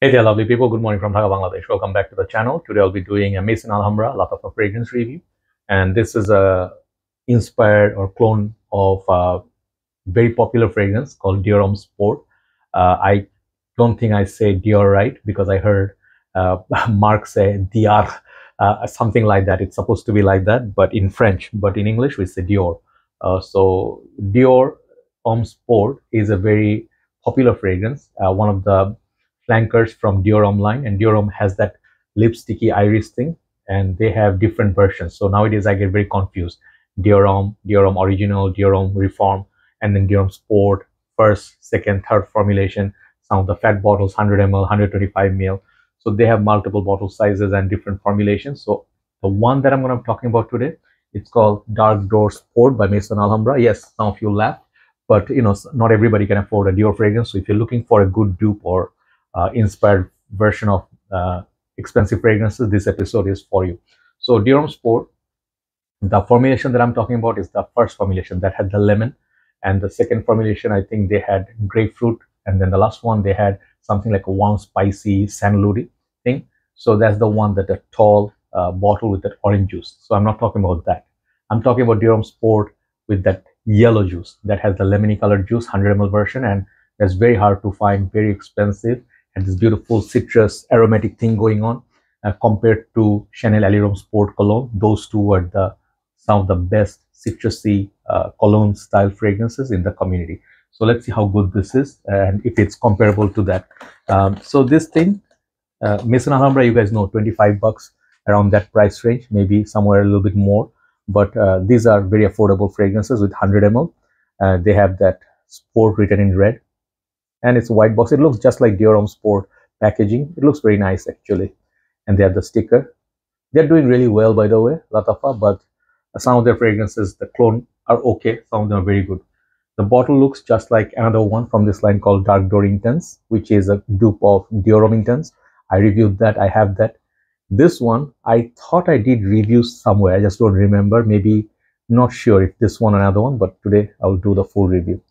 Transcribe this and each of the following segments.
Hey there, lovely people. Good morning from Dhaka, Bangladesh. Welcome back to the channel. Today I'll be doing a Maison Alhambra Lattafa fragrance review, and this is a inspired or clone of a very popular fragrance called Dior Homme Sport. I don't think I say Dior right because I heard Mark say Dior, something like that. It's supposed to be like that, but in French. But in English we say Dior. So Dior Homme Sport is a very popular fragrance, one of the flankers from Dior Homme line, and Dior Homme has that lipsticky iris thing, and they have different versions. So nowadays I get very confused. Dior Homme Original, Dior Homme Reform, and then Dior Homme Sport, first, second, third formulation. Some of the fat bottles, 100 ml, 125 ml. So they have multiple bottle sizes and different formulations. So the one that I'm going to be talking about today, it's called Dark Door Sport by Maison Alhambra. Yes, some of you laugh, but not everybody can afford a Dior fragrance. So if you're looking for a good dupe or inspired version of expensive fragrances, this episode is for you. So Dior Homme Sport, the formulation that I'm talking about is the first formulation that had the lemon, and the second formulation I think they had grapefruit, and then the last one they had something like a warm spicy sandalwood thing. So that's the one that a tall bottle with that orange juice. So I'm not talking about that. I'm talking about Dior Homme Sport with that yellow juice that has the lemony colored juice, 100 ml version, and that's very hard to find, very expensive, and this beautiful citrus aromatic thing going on compared to Chanel Allure Homme Sport cologne. Those two are some of the best citrusy cologne style fragrances in the community. So let's see how good this is and if it's comparable to that. So this thing, Maison Alhambra, you guys know, 25 bucks, around that price range, maybe somewhere a little bit more. But these are very affordable fragrances with 100 ml. They have that sport written in red, and it's a white box. It looks just like Dior Homme Sport packaging. It looks very nice actually. And they have the sticker. They're doing really well, by the way, Lattafa, but some of their fragrances, the clone, are okay. Some of them are very good. The bottle looks just like another one from this line called Dark Door Intense, which is a dupe of Dior Homme Intense. I reviewed that. I have that. This one, I thought I did reviews somewhere. I just don't remember. Maybe not sure if this one or another one, but today I'll do the full review.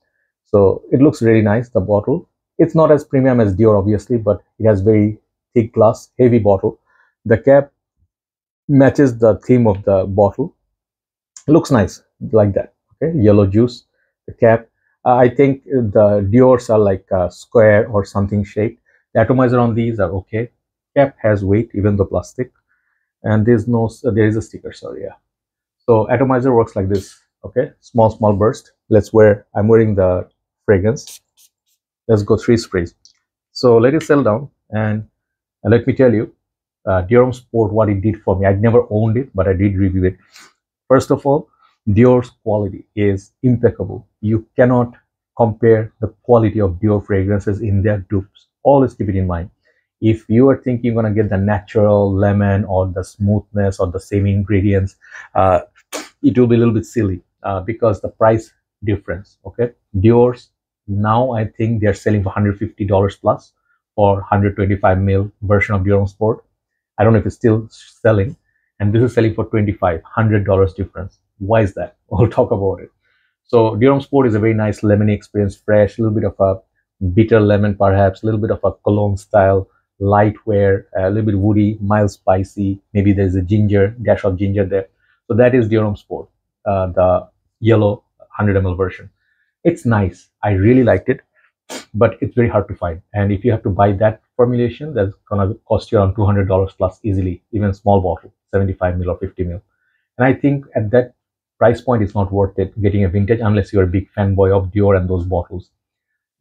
So it looks really nice, the bottle. It's not as premium as Dior, obviously, but it has very thick glass, heavy bottle. The cap matches the theme of the bottle. It looks nice, like that. Okay, yellow juice, the cap. I think the Dior's are like square or something shaped. The atomizer on these are okay. Cap has weight, even the plastic. And there is a sticker, sorry, yeah. So atomizer works like this, okay? Small burst. I'm wearing the fragrance. Let's go 3 sprays. So let it settle down, and let me tell you, Dior Homme Sport, what it did for me. I'd never owned it, but I did review it. First of all, Dior's quality is impeccable. You cannot compare the quality of Dior fragrances in their dupes. Always keep it in mind. If you are thinking you're going to get the natural lemon or the smoothness or the same ingredients, it will be a little bit silly because the price difference. Okay, Dior's now I think they're selling for $150 plus for 125 ml version of Dior Homme Sport. I don't know if it's still selling, and this is selling for $2,500 difference. Why is that? We'll talk about it. So Dior Homme Sport is a very nice lemony experience, fresh, a little bit of a bitter lemon, perhaps a little bit of a cologne style, light wear, a little bit woody, mild spicy. Maybe there's a dash of ginger there. So that is Dior Homme Sport, the yellow 100 ml version. It's nice. I really liked it, but it's very hard to find. And if you have to buy that formulation, that's gonna cost you around $200 plus easily, even small bottle, 75 ml or 50 ml. And I think at that price point, it's not worth it getting a vintage unless you're a big fanboy of Dior and those bottles.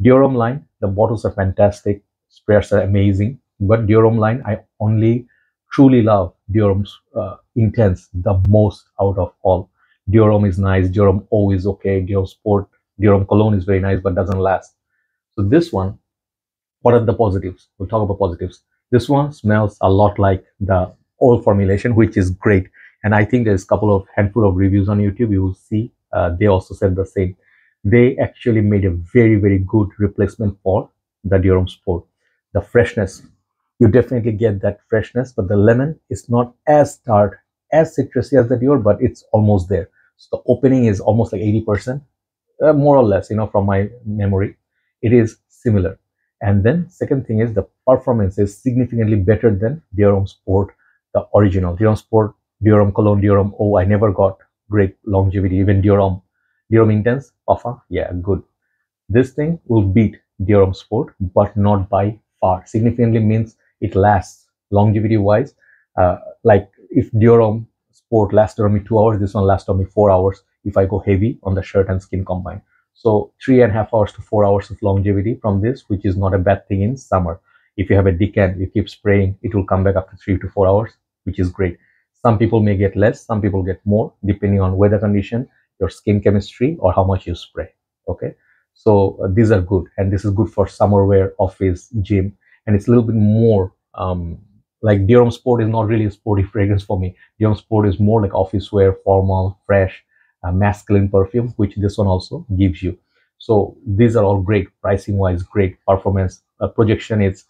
Dior Homme line, the bottles are fantastic, sprays are amazing, but Dior Homme line, I only truly love Dior Homme's Intense the most out of all. Dior Homme is nice, Dior Homme O is okay, Dior Homme Sport, Dior Homme Cologne is very nice but doesn't last. So this one, what are the positives? We'll talk about positives. This one smells a lot like the old formulation, which is great. And I think there's a handful of reviews on YouTube. You will see they also said the same. They actually made a very good replacement for the Dior Homme Sport. The freshness, you definitely get that freshness, but the lemon is not as tart, as citrusy as the Dior, but it's almost there. So the opening is almost like 80%, more or less, from my memory. It is similar. And then second thing is the performance is significantly better than Dior Homme Sport, the original Dior Homme Sport, Dior Homme Cologne, Dior Homme. Oh, I never got great longevity. Even Dior Homme Intense, Puffer, yeah, good. This thing will beat Dior Homme Sport, but not by far. Significantly means it lasts longevity wise. Like if Dior Homme Sport lasted on me 2 hours, this one lasts on me 4 hours if I go heavy on the shirt and skin combined. So 3.5 hours to 4 hours of longevity from this, which is not a bad thing in summer. If you have a decant, you keep spraying, it will come back after 3 to 4 hours, which is great. Some people may get less, some people get more, depending on weather condition, your skin chemistry, or how much you spray. Okay. So these are good, and this is good for summer wear, office, gym, and it's a little bit more like Dior Homme Sport is not really a sporty fragrance for me. Dior Homme Sport is more like office wear, formal, fresh, masculine perfume, which this one also gives you. So these are all great, pricing wise, great performance. Projection is,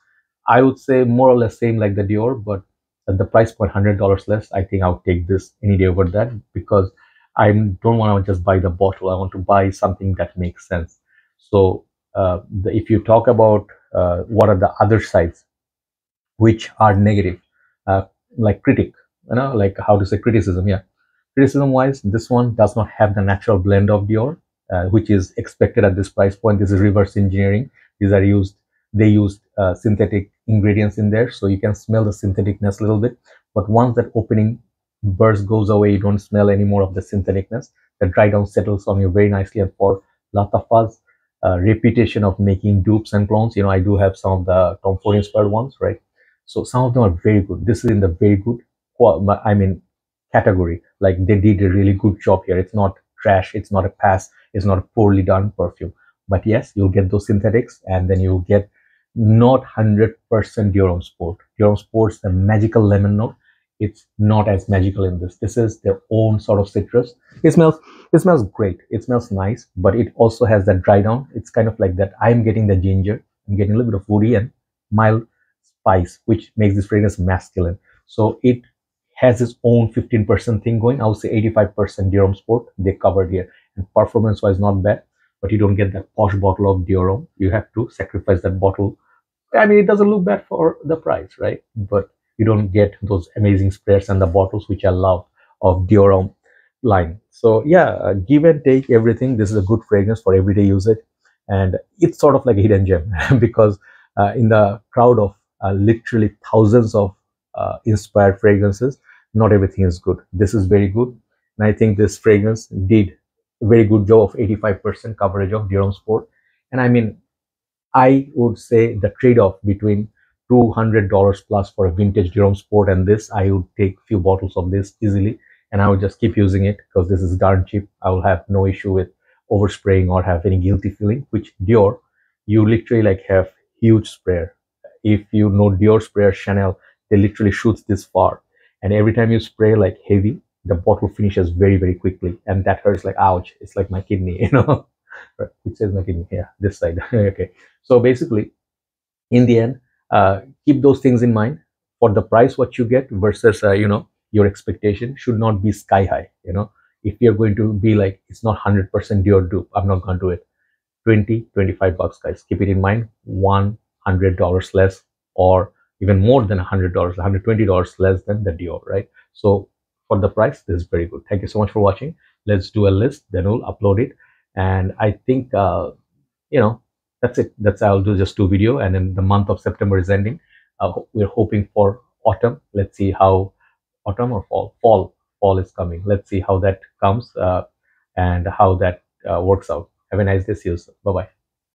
I would say, more or less same like the Dior, but at the price point, $100 less. I think I would take this any day over that, because I don't want to just buy the bottle. I want to buy something that makes sense. So if you talk about what are the other sides which are negative, uh, like critic, like how to say criticism, yeah. Criticism wise, this one does not have the natural blend of Dior, which is expected at this price point. This is reverse engineering. These are they used synthetic ingredients in there, so you can smell the syntheticness a little bit. But once that opening burst goes away, you don't smell any more of the syntheticness. The dry down settles on you very nicely. And for Lattafa's reputation of making dupes and clones, I do have some of the Tom Ford inspired ones, right? So some of them are very good. This is in the very good, I mean, category. Like they did a really good job here. It's not trash. It's not a pass. It's not a poorly done perfume. But yes, you'll get those synthetics, and then you'll get not 100% Dior Homme Sport. Dior Homme Sport's the magical lemon note. It's not as magical in this. This is their own sort of citrus. It smells great. It smells nice, but it also has that dry down. It's kind of like that. I'm getting the ginger. I'm getting a little bit of woody and mild spice, which makes this fragrance masculine. So it has its own 15% thing going. I would say 85% Dior Homme Sport they covered here. And performance wise, not bad, but you don't get that posh bottle of Dior Homme. You have to sacrifice that bottle. I mean, it doesn't look bad for the price, right? But you don't get those amazing sprayers and the bottles which I love of Dior Homme line. So yeah, give and take everything. This is a good fragrance for everyday usage, and it's sort of like a hidden gem because in the crowd of literally thousands of inspired fragrances, not everything is good. This is very good, and I think this fragrance did a very good job of 85% coverage of Dior Homme Sport. And I mean, I would say the trade-off between $200 plus for a vintage Dior Homme Sport and this, I would take few bottles of this easily, and I would just keep using it because this is darn cheap. I will have no issue with overspraying or have any guilty feeling. Which Dior, you literally like have huge sprayer. If you know Dior sprayer Chanel, they literally shoots this far, and every time you spray like heavy, the bottle finishes very very quickly, and that hurts like ouch. It's like my kidney, It says my kidney, yeah, this side. Okay, so basically, in the end, keep those things in mind. For the price what you get versus your expectation should not be sky high. If you're going to be like, it's not 100% Dior dupe, I'm not going to do it. 20-25 bucks, guys, keep it in mind. $100 less, or even more than $100, $120 less than the Dior, right? So for the price, this is very good. Thank you so much for watching. Let's do a list, then we'll upload it. And I think that's it. I'll do just two video, and then the month of September is ending. We're hoping for autumn. Let's see how autumn or fall is coming. Let's see how that comes, and how that works out. Have a nice day. See you soon. Bye bye.